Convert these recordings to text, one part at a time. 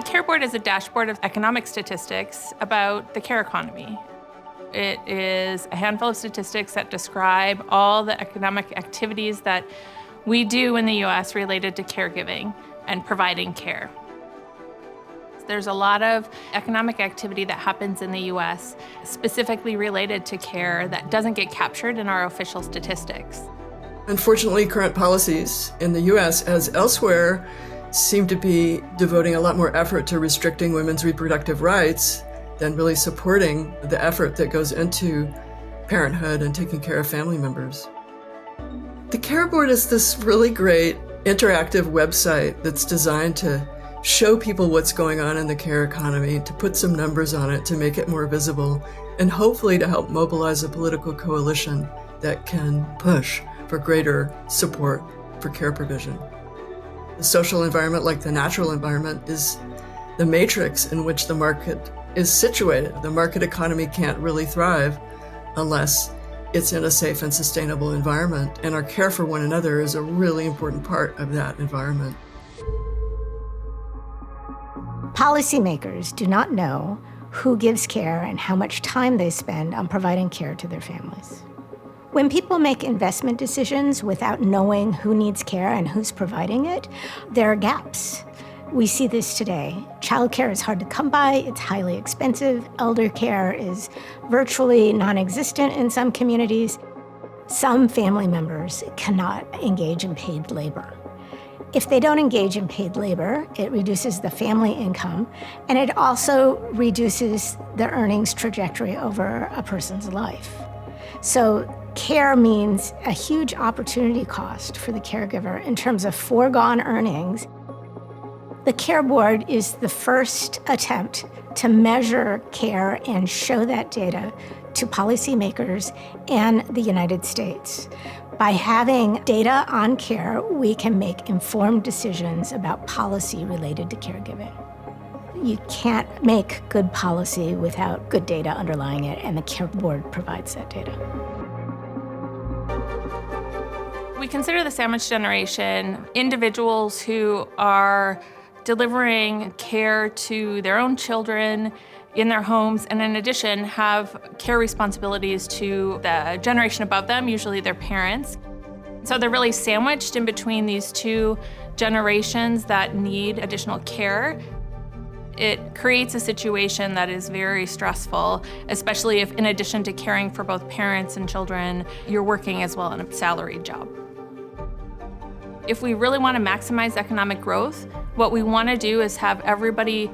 Care Board is a dashboard of economic statistics about the care economy. It is a handful of statistics that describe all the economic activities that we do in the U.S. related to caregiving and providing care. There's a lot of economic activity that happens in the U.S. specifically related to care that doesn't get captured in our official statistics. Unfortunately, current policies in the U.S. as elsewhere seem to be devoting a lot more effort to restricting women's reproductive rights than really supporting the effort that goes into parenthood and taking care of family members. The Care Board is this really great interactive website that's designed to show people what's going on in the care economy, to put some numbers on it, to make it more visible, and hopefully to help mobilize a political coalition that can push for greater support for care provision. The social environment, like the natural environment, is the matrix in which the market is situated. The market economy can't really thrive unless it's in a safe and sustainable environment, and our care for one another is a really important part of that environment. Policymakers do not know who gives care and how much time they spend on providing care to their families. When people make investment decisions without knowing who needs care and who's providing it, there are gaps. We see this today. Childcare is hard to come by, it's highly expensive, elder care is virtually non-existent in some communities. Some family members cannot engage in paid labor. If they don't engage in paid labor, it reduces the family income, and it also reduces the earnings trajectory over a person's life. So care means a huge opportunity cost for the caregiver in terms of foregone earnings. The Care Board is the first attempt to measure care and show that data to policymakers and the United States. By having data on care, we can make informed decisions about policy related to caregiving. You can't make good policy without good data underlying it, and the Care Board provides that data. We consider the sandwich generation individuals who are delivering care to their own children in their homes, and in addition have care responsibilities to the generation above them, usually their parents. So they're really sandwiched in between these two generations that need additional care. It creates a situation that is very stressful, especially if in addition to caring for both parents and children, you're working as well in a salaried job. If we really want to maximize economic growth, what we want to do is have everybody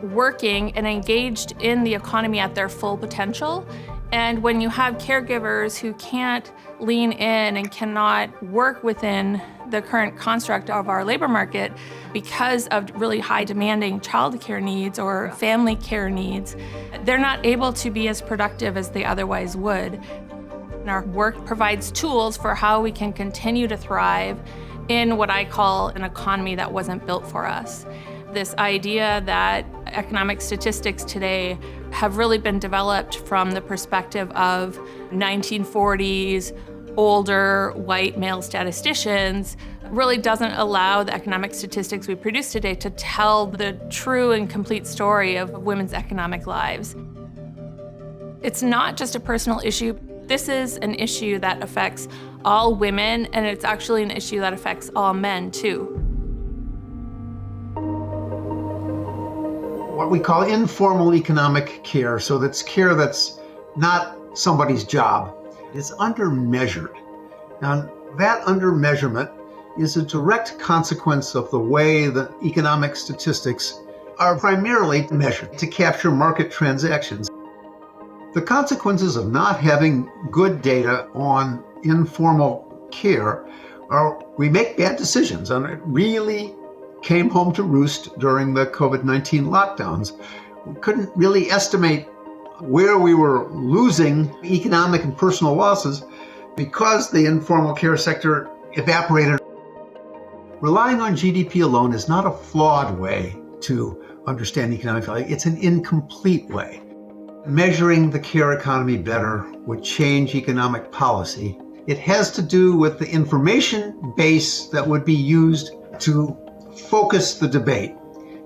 working and engaged in the economy at their full potential. And when you have caregivers who can't lean in and cannot work within the current construct of our labor market because of really high demanding childcare needs or family care needs, they're not able to be as productive as they otherwise would. And our work provides tools for how we can continue to thrive in what I call an economy that wasn't built for us. This idea that economic statistics today have really been developed from the perspective of 1940s older white male statisticians really doesn't allow the economic statistics we produce today to tell the true and complete story of women's economic lives. It's not just a personal issue. This is an issue that affects all women, and it's actually an issue that affects all men too. What we call informal economic care, so that's care that's not somebody's job, is undermeasured. Now, that undermeasurement is a direct consequence of the way that economic statistics are primarily measured to capture market transactions. The consequences of not having good data on informal care are we make bad decisions, and it really came home to roost during the COVID-19 lockdowns. We couldn't really estimate where we were losing economic and personal losses because the informal care sector evaporated. Relying on GDP alone is not a flawed way to understand economic value. It's an incomplete way. Measuring the care economy better would change economic policy. It has to do with the information base that would be used to focus the debate.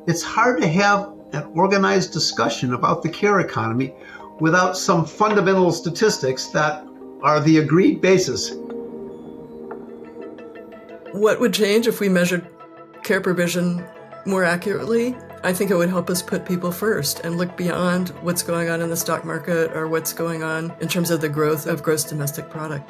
It's hard to have an organized discussion about the care economy without some fundamental statistics that are the agreed basis. What would change if we measured care provision more accurately? I think it would help us put people first and look beyond what's going on in the stock market or what's going on in terms of the growth of gross domestic product.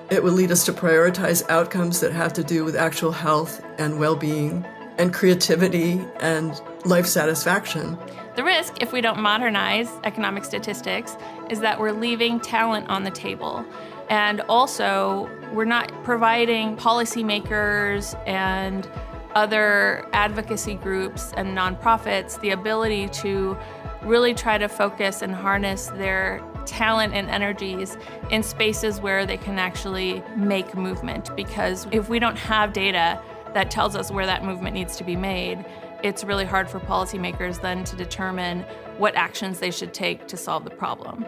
It would lead us to prioritize outcomes that have to do with actual health and well-being and creativity and life satisfaction. The risk, if we don't modernize economic statistics, is that we're leaving talent on the table. And also, we're not providing policymakers and other advocacy groups and nonprofits the ability to really try to focus and harness their talent and energies in spaces where they can actually make movement. Because if we don't have data that tells us where that movement needs to be made, it's really hard for policymakers then to determine what actions they should take to solve the problem.